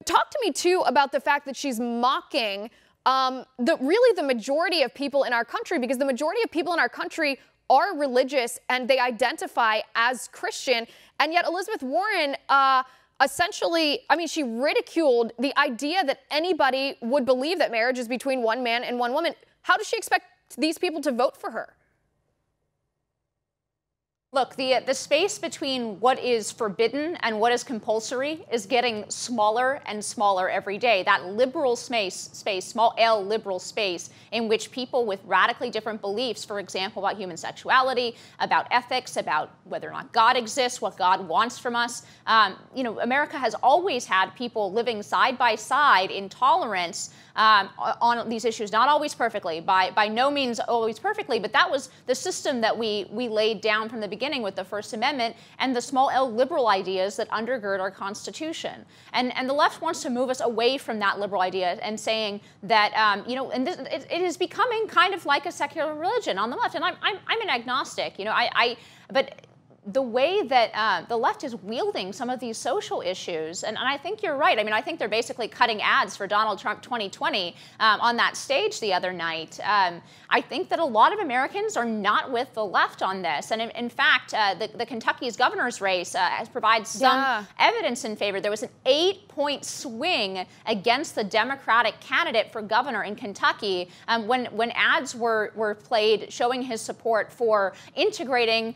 Talk to me, too, about the fact that she's mocking really the majority of people in our country, because the majority of people in our country are religious and they identify as Christian. And yet Elizabeth Warren essentially, I mean, she ridiculed the idea that anybody would believe that marriage is between one man and one woman. How does she expect these people to vote for her? Look, the space between what is forbidden and what is compulsory is getting smaller and smaller every day. That liberal space, small L liberal space, in which people with radically different beliefs, for example, about human sexuality, about ethics, about whether or not God exists, what God wants from us. America has always had people living side by side in tolerance on these issues, not always perfectly, by no means always perfectly, but that was the system that we laid down from the beginning with the First Amendment and the small L liberal ideas that undergird our Constitution. And the left wants to move us away from that liberal idea and saying that, it is becoming kind of like a secular religion on the left. And I'm an agnostic, but the way that the left is wielding some of these social issues, and I think you're right. I mean, I think they're basically cutting ads for Donald Trump 2020 on that stage the other night. I think that a lot of Americans are not with the left on this. And in fact, the Kentucky's governor's race has provided some evidence in favor. There was an 8-point swing against the Democratic candidate for governor in Kentucky when ads were played showing his support for integrating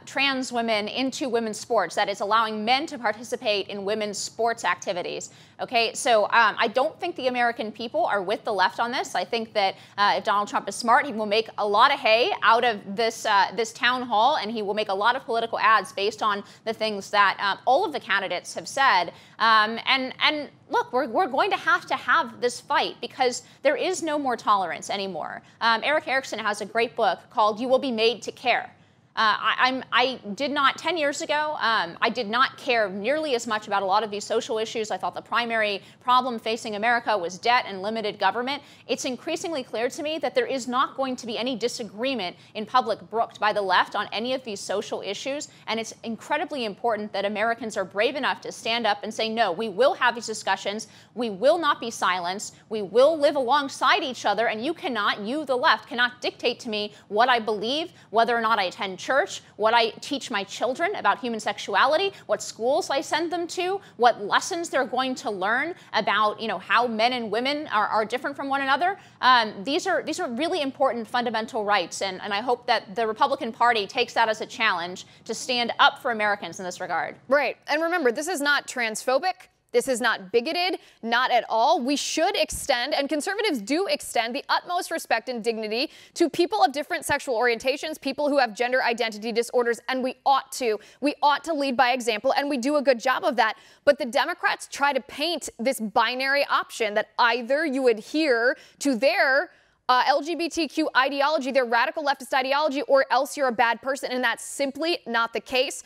trans women into women's sports, that is, allowing men to participate in women's sports activities. Okay, so I don't think the American people are with the left on this. I think that if Donald Trump is smart, he will make a lot of hay out of this town hall, and he will make a lot of political ads based on the things that all of the candidates have said. And look, we're going to have this fight because there is no more tolerance anymore. Eric Erickson has a great book called "You Will Be Made to Care." I did not, 10 years ago, I did not care nearly as much about a lot of these social issues. I thought the primary problem facing America was debt and limited government. It's increasingly clear to me that there is not going to be any disagreement in public brooked by the left on any of these social issues. And it's incredibly important that Americans are brave enough to stand up and say, no, we will have these discussions. We will not be silenced. We will live alongside each other. And you, the left, cannot dictate to me what I believe, whether or not I attend church, what I teach my children about human sexuality, what schools I send them to, what lessons they're going to learn about, how men and women are different from one another. These are really important fundamental rights, and I hope that the Republican Party takes that as a challenge to stand up for Americans in this regard. Right, and remember, this is not transphobic. This is not bigoted, not at all. We should extend, and conservatives do extend, the utmost respect and dignity to people of different sexual orientations, people who have gender identity disorders, and we ought to. We ought to lead by example, and we do a good job of that. But the Democrats try to paint this binary option that either you adhere to their LGBTQ ideology, their radical leftist ideology, or else you're a bad person, and that's simply not the case.